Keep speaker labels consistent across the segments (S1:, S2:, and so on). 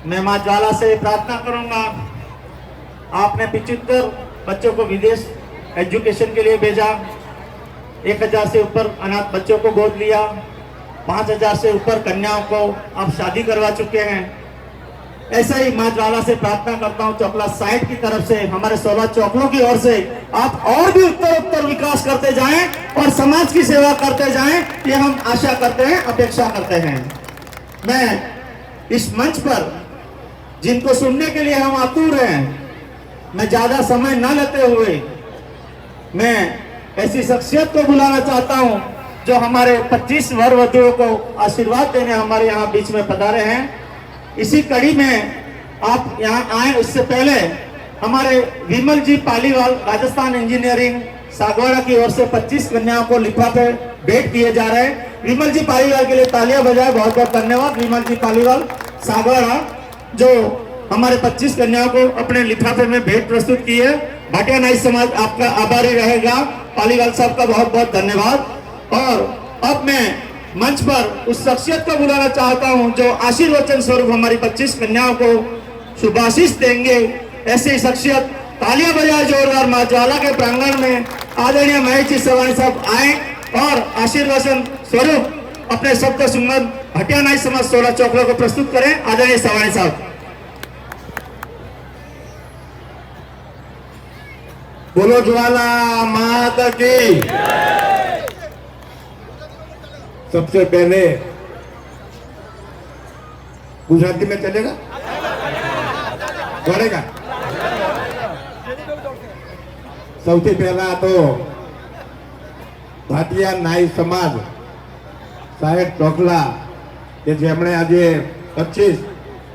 S1: मैं मां ज्वाला से प्रार्थना करूंगा, आपने 75 बच्चों को विदेश एजुकेशन के लिए भेजा, 1000 से ऊपर अनाथ बच्चों को गोद लिया, 5000 से ऊपर कन्याओं को आप शादी करवा चुके हैं। ऐसा ही मां ज्वाला से प्रार्थना करता हूं, चौकला साइड की तरफ से, हमारे 16 चौकलों की ओर से आप और भी उत्तर विकास करते जाएं और समाज की सेवा करते जाएं, ये हम आशा करते हैं, अपेक्षा करते हैं। मैं इस मंच पर जिनको सुनने के लिए हम आतुर हैं, मैं ज्यादा समय न लेते हुए मैं ऐसी शख्सियत को बुलाना चाहता हूं जो हमारे 25 वर वधुओं को आशीर्वाद देने हमारे यहाँ बीच में पधारे हैं। इसी कड़ी में आप यहाँ आए उससे पहले हमारे विमल जी पालीवाल, राजस्थान इंजीनियरिंग सागवाड़ा की ओर से 25 कन्याओं को लिफाफे भेंट किए जा रहे हैं। विमल जी पालीवाल के लिए तालियां बजाएं, बहुत बहुत धन्यवाद। विमल जी पालीवाल सागवाड़ा जो हमारे 25 कन्याओं को अपने लिफाफे में भेंट प्रस्तुत की है। भाटिया नाई समाज आपका आभारी रहेगा। पालीवाल साहब का बहुत बहुत धन्यवाद। और अब मैं मंच पर उस शख्सियत को बुलाना चाहता हूं जो आशीर्वचन स्वरूप हमारी 25 कन्याओं को शुभाशीष देंगे। ऐसी शख्सियत तालियां बजाए जोरदार मां ज्वाला के प्रांगण में आदरणीय महेश जी सवानी साहब आए और आशीर्वचन स्वरूप अपने शब्द सुमन भाटिया नाई समाज 16 चौकलों को प्रस्तुत करें। आदरणीय सवानी साहब।
S2: बोलो ज्वाला माता की। सबसे पहले गुजराती में चलेगा, चलेगा। સૌથી પહેલા તો ભાટિયા નાઈ સમાજ સાહેબ ચોકલા કે જેમણે આજે 25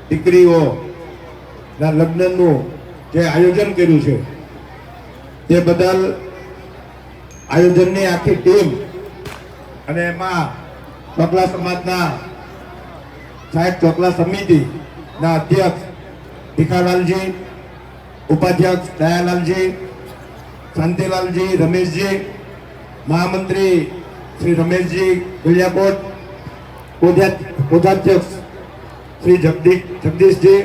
S2: દીકરીઓના લગ્નનું જે આયોજન કર્યું છે તે બદલ આયોજનની આખી ટીમ અને એમાં ચોકલા સમાજના સાહેબ ચોકલા સમિતિના અધ્યક્ષ ભીખાલાલજી, ઉપાધ્યક્ષ દયાલાલજી, शांतिलाल जी, रमेश जी, महामंत्री श्री रमेश जी गुलियाकोट, कोषाध्यक्ष श्री जगदीश जी,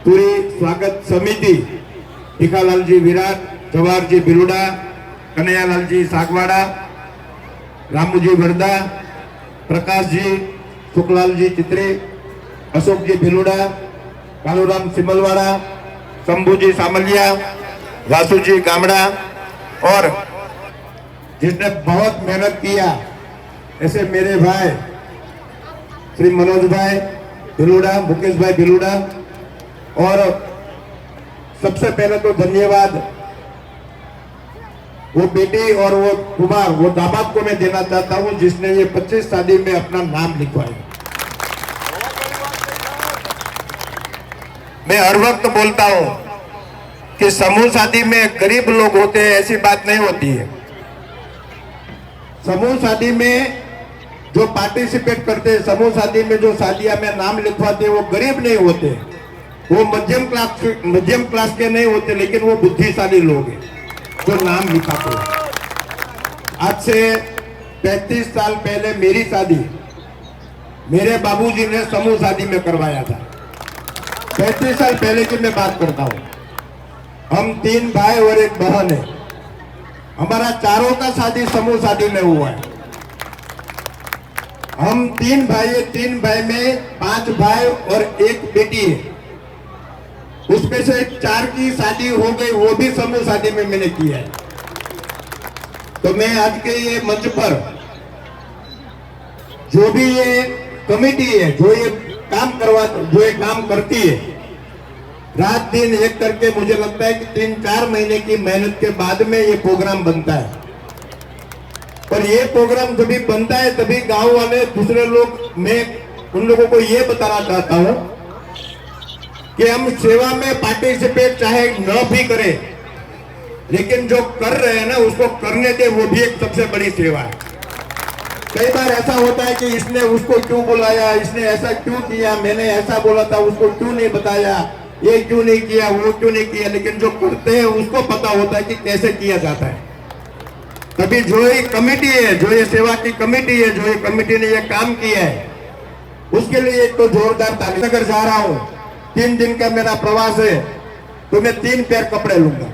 S2: पूरी स्वागत समिति भीखालाल जी विराट, जवाहर जी बिलुडा, कन्हैयालाल जी सागवाड़ा, रामू जी वर्दा, प्रकाश जी, सुखलाल जी चित्रे, अशोक जी बिलुडा, कालूराम सिमलवाड़ा, शंभू जी सामलिया, वासु जी गामड़ा और जिसने बहुत मेहनत किया ऐसे मेरे भाई श्री मनोज भाई बिलुडा, मुकेश भाई बिलुडा। और सबसे पहले तो धन्यवाद वो बेटी और वो कुमार, वो दामाद को मैं देना चाहता हूं जिसने ये 25 शादी में अपना नाम लिखवाया। मैं हर वक्त बोलता हूं कि समूह शादी में गरीब लोग होते हैं, ऐसी बात नहीं होती है। समूह शादी में जो पार्टिसिपेट करते हैं, समूह शादी में जो शादियां में नाम लिखवाते हैं, वो गरीब नहीं होते, वो मध्यम क्लास के नहीं होते, लेकिन वो बुद्धिशाली लोग हैं जो नाम लिखाते हैं। आज से 35 साल पहले मेरी शादी मेरे बाबूजी ने समूह शादी में करवाया था। 35 साल पहले की मैं बात करता हूँ। हम 3 भाई और 1 बहन है। हमारा चारों का शादी समूह शादी में हुआ है। हम 3 भाई है, 3 भाई में 5 भाई और 1 बेटी है। उसमें से 4 की शादी हो गई, वो भी समूह शादी में मैंने किया है। तो मैं आज के ये मंच पर जो भी ये कमेटी है, जो ये काम करती है, रात दिन एक करके, मुझे लगता है कि 3-4 महीने की मेहनत के बाद में ये प्रोग्राम बनता है। और ये प्रोग्राम जब भी बनता है तभी गांव वाले दूसरे लोग, मैं उन लोगों को ये बताना चाहता हूं कि हम सेवा में पार्टिसिपेट चाहे न भी करें, लेकिन जो कर रहे हैं ना उसको करने दे, वो भी एक सबसे बड़ी सेवा है। कई बार ऐसा होता है कि इसने उसको क्यों बुलाया, इसने ऐसा क्यों किया, मैंने ऐसा बोला था उसको क्यों नहीं बताया, ये क्यों नहीं किया, वो क्यों नहीं किया, लेकिन जो करते हैं उसको पता होता है कि कैसे किया जाता है। तभी जो ये कमेटी है, जो ये सेवा की कमेटी है, जो ये कमेटी ने ये काम किया है, उसके लिए एक तो जोरदार ताली। नगर जा रहा हूं, 3 दिन का मेरा प्रवास है, तो मैं 3 पेयर कपड़े लूंगा।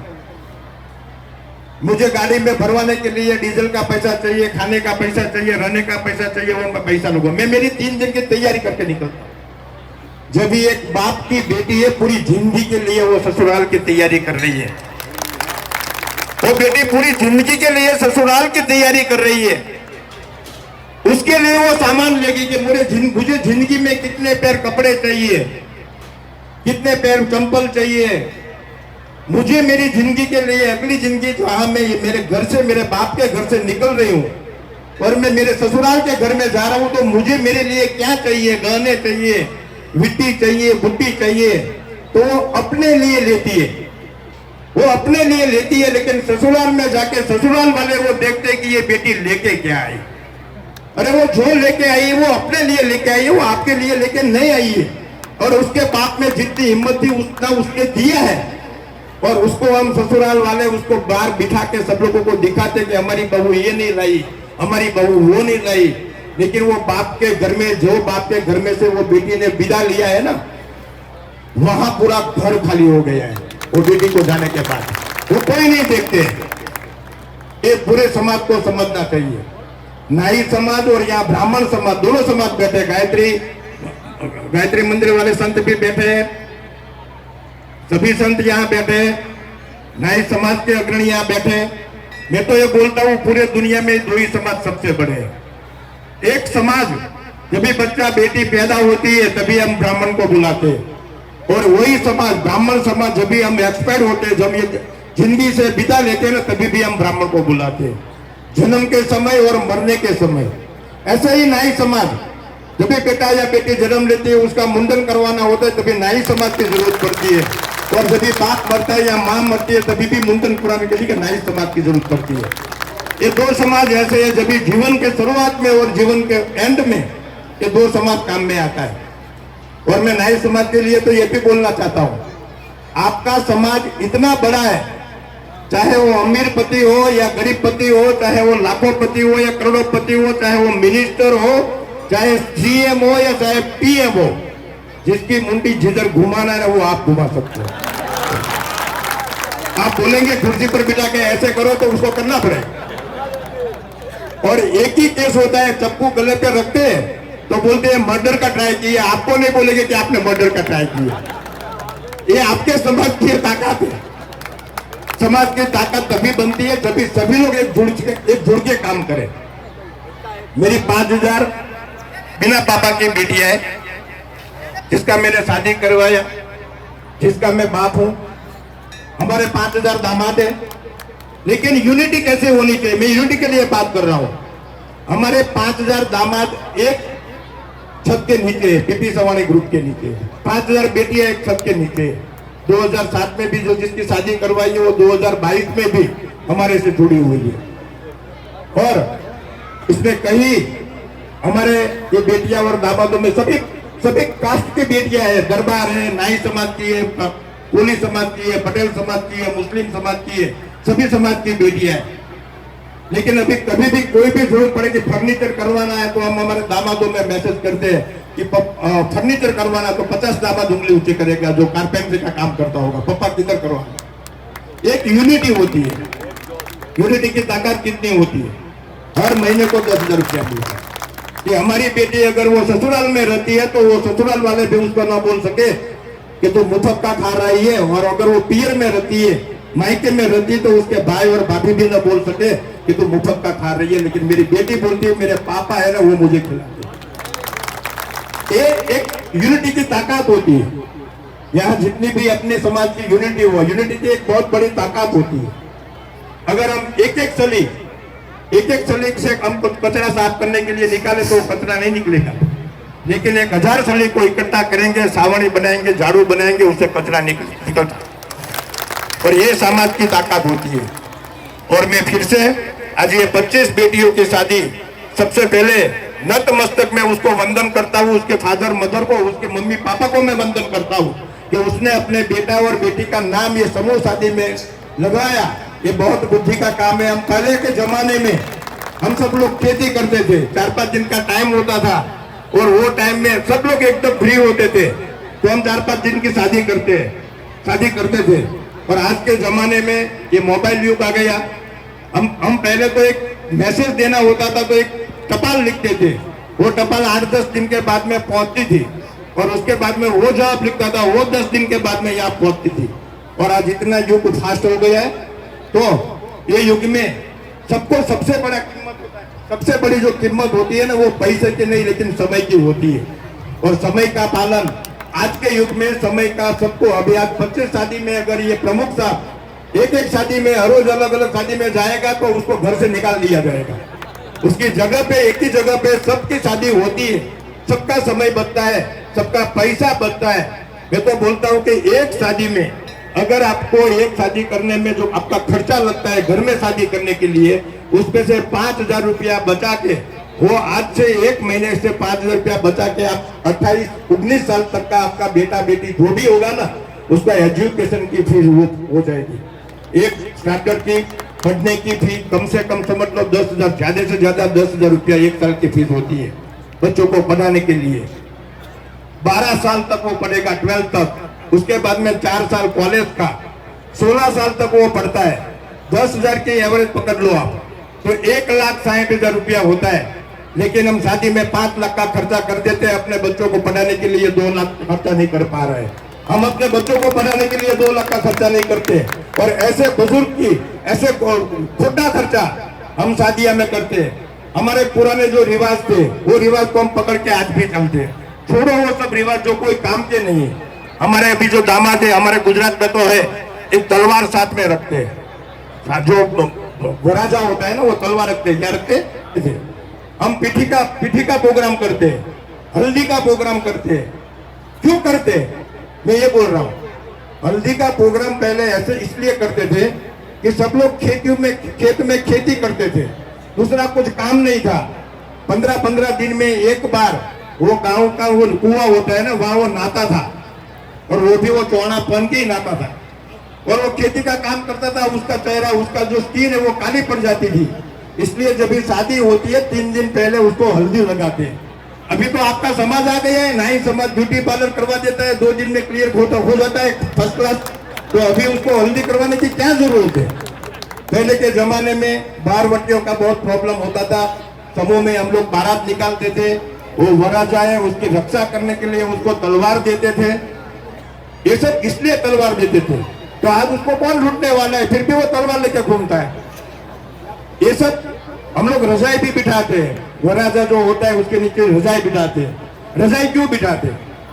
S2: मुझे गाड़ी में भरवाने के लिए डीजल का पैसा चाहिए, खाने का पैसा चाहिए, रहने का पैसा चाहिए, वो मैं पैसा लूंगा। मैं मेरी 3 दिन की तैयारी करके निकलता हूं। जब भी एक बाप की बेटी है, पूरी जिंदगी के लिए वो ससुराल की तैयारी कर रही है। वो बेटी पूरी जिंदगी के लिए ससुराल की तैयारी कर रही है। उसके लिए वो सामान लेगी कि मुझे जिंदगी में कितने पेयर कपड़े चाहिए, कितने पेयर चंपल चाहिए। मुझे मेरी जिंदगी के लिए, अगली जिंदगी जहां मैं मेरे घर से, मेरे बाप के घर से निकल रही हूं और मैं मेरे ससुराल के घर में जा रहा हूं, तो मुझे मेरे लिए क्या चाहिए, गहने चाहिए, विट्टी चाहिए, बुट्टी चाहिए, तो वो अपने लिए लेती है। वो अपने लिए लेती है, लेकिन ससुराल में जाके ससुराल वाले वो देखते कि ये बेटी लेके क्या आई। अरे वो जो लेके आई है वो अपने लिए लेके आई है, वो आपके लिए लेके नहीं आई है। और उसके बाप में जितनी हिम्मत थी उतना उसने दिया है, और उसको हम ससुराल वाले उसको बाहर बिठा के सब लोगों को दिखाते कि हमारी बहू ये नहीं लाई, हमारी बहू वो नहीं लाई। लेकिन वो बाप के घर में, जो बाप के घर में से वो बेटी ने विदा लिया है ना, वहां पूरा घर खाली हो गया है। वो बेटी को जाने के बाद वो कोई नहीं देखते। ये पूरे समाज को समझना चाहिए। नाई समाज और यहाँ ब्राह्मण समाज, दोनों समाज बैठे। गायत्री मंदिर वाले संत भी बैठे हैं, सभी संत यहाँ बैठे हैं, नाई समाज के अग्रणी यहाँ बैठे हैं। मैं तो ये बोलता हूँ, पूरे दुनिया में 2 ही समाज सबसे बड़े हैं। एक समाज, जब भी बच्चा बेटी पैदा होती है तभी हम ब्राह्मण को बुलाते हैं, और वही समाज, ब्राह्मण समाज, जब भी हम एक्सपायर होते हैं, जब ये जिंदगी से विदा लेते हैं ना, तभी भी हम ब्राह्मण को बुलाते हैं, जन्म के समय और मरने के समय। ऐसे ही नाई समाज, जब भी बेटा या बेटी जन्म लेती है, उसका मुंडन करवाना होता है, तभी नाई समाज की जरूरत पड़ती है। और जब भी बाप मरता है या मां मरती है, तभी भी मुंडन कराने के लिए नाई समाज की जरूरत पड़ती है। ये 2 समाज ऐसे है, जब भी जीवन के शुरुआत में और जीवन के एंड में ये 2 समाज काम में आता है। और मैं नाई समाज के लिए तो ये भी बोलना चाहता हूं, आपका समाज इतना बड़ा है, चाहे वो अमीर पति हो या गरीब पति हो, चाहे वो लाखों पति हो या करोड़ों हो, चाहे वो मिनिस्टर हो, चाहे सीएम हो या चाहे पीएम हो, जिसकी मुंडी जिधर घुमाना है वो आप घुमा सकते हो। आप बोलेंगे कुर्सी पर बिठा के ऐसे करो, तो उसको करना पड़ेगा। और एक ही केस होता है, चप्पू गले पे रखते हैं तो बोलते हैं मर्डर का ट्राई किया। आपको नहीं बोलेंगे कि आपने मर्डर का ट्राई किया। ये आपके समाज की ताकत है। समाज की ताकत तभी बनती है जब सभी लोग एक जुड़ के काम करें। मेरी 5000 बिना पापा की बेटियां है, जिसका मैंने शादी करवाया, जिसका मैं बाप हूं। हमारे 5000 दामाद है, लेकिन यूनिटी कैसे होनी चाहिए, मैं यूनिटी के लिए बात कर रहा हूं। हमारे 5000 दामाद एक छत के नीचे, पीपी सवानी ग्रुप के नीचे, 5000 बेटियां एक छत के नीचे। 2007 में भी जो जिसकी शादी करवाई है, वो 2022 में भी हमारे से जुड़ी हुई है। और इसमें कहीं हमारे ये बेटियां और दामादों में सभी कास्ट की बेटियां है, दरबार है, नाई समाज की है, कोली समाज की है, पटेल समाज की है, मुस्लिम समाज की है, सभी समाज की बेटियां है। लेकिन अभी कभी भी कोई भी जरूरत पड़े कि फर्नीचर करवाना है, तो हम हमारे दामादों में मैसेज करते हैं कि फर्नीचर करवाना, तो 50 दामाद उंगली ऊंची करेगा जो कारपेंटरी का काम करता होगा, पप्पा किधर करवाना। एक यूनिटी होती है। यूनिटी की ताकत कितनी होती है, हर महीने को 10,000 रुपया मिलता है। कि हमारी बेटी अगर वो ससुराल में रहती है, तो वो ससुराल वाले भी उसको ना बोल सके कि तू मुफक्का खा रही है, और अगर वो पीर में रहती है, मायके में रहती है, तो उसके भाई और भाभी भी ना बोल सके कि तू मुफक्का खा रही है। लेकिन मेरी बेटी बोलती है मेरे पापा है ना, वो मुझे खिलाते। एक यूनिटी की ताकत होती है। यहाँ जितनी भी अपने समाज की यूनिटी हो, यूनिटी की एक बहुत बड़ी ताकत होती है। अगर हम एक एक सलीक से हम कचरा साफ करने के लिए निकाले तो कचरा नहीं निकलेगा, लेकिन 1000 सलीक को इकट्ठा करेंगे, सावनी बनाएंगे, झाड़ू बनाएंगे, उससे कचरा निकल। और ये समाज की ताकत होती है। और मैं फिर से आज ये 25 बेटियों की शादी, सबसे पहले नतमस्तक में उसको वंदन करता हूँ, उसके फादर मदर को, उसके मम्मी पापा को मैं वंदन करता हूँ कि उसने अपने बेटा और बेटी का नाम ये समूह शादी में लगाया। ये बहुत बुद्धि का काम है। हम पहले के जमाने में हम सब लोग खेती करते थे, 4-5 दिन का टाइम होता था, और वो टाइम में सब लोग एकदम फ्री होते थे, तो हम 4-5 दिन की शादी करते थे। और आज के जमाने में ये मोबाइल युग आ गया। हम पहले तो एक मैसेज देना होता था तो एक टपाल लिखते थे, वो टपाल 8-10 दिन के बाद में पहुंचती थी, और उसके बाद में वो जवाब लिखता था, वो 10 दिन के बाद में यहाँ पहुंचती थी। और आज इतना युग फास्ट हो गया है, तो ये युग में सबको सबसे बड़ा कीमत होता है, सबसे बड़ी जो कीमत होती है ना, वो पैसे की नहीं लेकिन समय की होती है। और समय का पालन आज के युग में समय का सबको, अभी आज 25 शादी में अगर ये प्रमुख साहब एक शादी में हर रोज अलग अलग शादी में जाएगा तो उसको घर से निकाल दिया जाएगा। उसकी जगह पे, एक ही जगह पे सबकी शादी होती है, सबका समय बचता है, सबका पैसा बचता है। मैं तो बोलता हूँ कि एक शादी में अगर आपको एक शादी करने में जो आपका खर्चा लगता है घर में शादी करने के लिए, उसमें से 5,000 रुपया बचा के, वो आज से 1 महीने से 5,000 रुपया बचा के आप 28-19 साल तक का आपका बेटा बेटी जो भी होगा ना, उसका एजुकेशन की फीस हो जाएगी। एक स्टार्टर की पढ़ने की फीस कम से कम समझ लो 10,000, ज्यादा से ज्यादा 10,000 रुपया 1 साल की फीस होती है बच्चों को पढ़ाने के लिए। 12 साल तक वो पढ़ेगा, 12 तक, उसके बाद में 4 साल कॉलेज का, 16 साल तक वो पढ़ता है। 10,000 की एवरेज पकड़ लो आप, तो 1,60,000 रुपया होता है। लेकिन हम शादी में 5 लाख का खर्चा कर देते हैं, अपने बच्चों को पढ़ाने के लिए 2 लाख खर्चा नहीं कर पा रहे हैं। हम अपने बच्चों को पढ़ाने के लिए 2 लाख का खर्चा नहीं करते, और ऐसे बुजुर्ग की ऐसे खोटा खर्चा हम शादियां में करते हैं। हमारे पुराने जो रिवाज थे, वो रिवाज को हम पकड़ के आज भी चलते हैं। छोड़ो वो सब रिवाज जो कोई काम के नहीं है। हमारे अभी जो दामाद है, हमारे गुजरात में तो है, एक तलवार साथ में रखते हैं, जो वराजा होता है ना, वो तलवार रखते हैं। क्या रखते हैं? हम पीठी का प्रोग्राम करते हैं, हल्दी का प्रोग्राम करते हैं। क्यों करते हैं? मैं ये बोल रहा हूँ, हल्दी का प्रोग्राम पहले ऐसे इसलिए करते थे कि सब लोग खेत में खेती करते थे, दूसरा कुछ काम नहीं था। 15-15 दिन में एक बार वो गांव का वो कुआं होता है ना, वहां वो नहाता था, और वो भी वो चौड़ा पहन के ही नहाता था, और वो खेती का काम करता था। उसका चेहरा, उसका जो स्किन है वो काली पड़ जाती थी। इसलिए जब भी शादी होती है 3 दिन पहले उसको हल्दी लगाते हैं। अभी तो आपका समाज आ गया है, नहीं समाज ब्यूटी पार्लर करवा देता है, 2 दिन में क्लियर हो जाता है फर्स्ट क्लास। तो अभी उसको हल्दी करवाने की क्या जरूरत है? पहले के जमाने में बारवटियों का बहुत प्रॉब्लम होता था। समूह में हम लोग बारात निकालते थे, वो वराजा है उसकी रक्षा करने के लिए उसको तलवार देते थे। ये सब इसलिए तलवार देते थे, तो आज उसको कौन लूटने वाला है, फिर भी वो तलवार लेकर घूमता है। ये सब हम लोग रजाई भी बिठाते हैं, वराजा जो होता है उसके नीचे रजाई बिठाते हैं। रजाई क्यों बिठाते?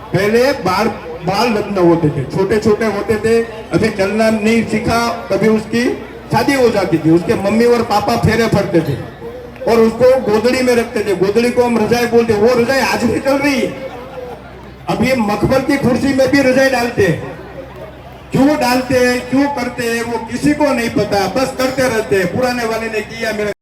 S2: पहले बाल रत्न होते थे, छोटे छोटे होते थे, अभी चलना नहीं सीखा, कभी उसकी शादी हो जाती थी, उसके मम्मी और पापा फेरे फरते थे और उसको गोदड़ी में रखते थे। गोदड़ी को हम रजाई बोलते, वो रजाई आज भी चल रही है। अब ये मखमल की कुर्सी में भी रजाई डालते हैं। क्यों डालते हैं, क्यों करते हैं, वो किसी को नहीं पता, बस करते रहते हैं। पुराने वाले ने किया, मेरा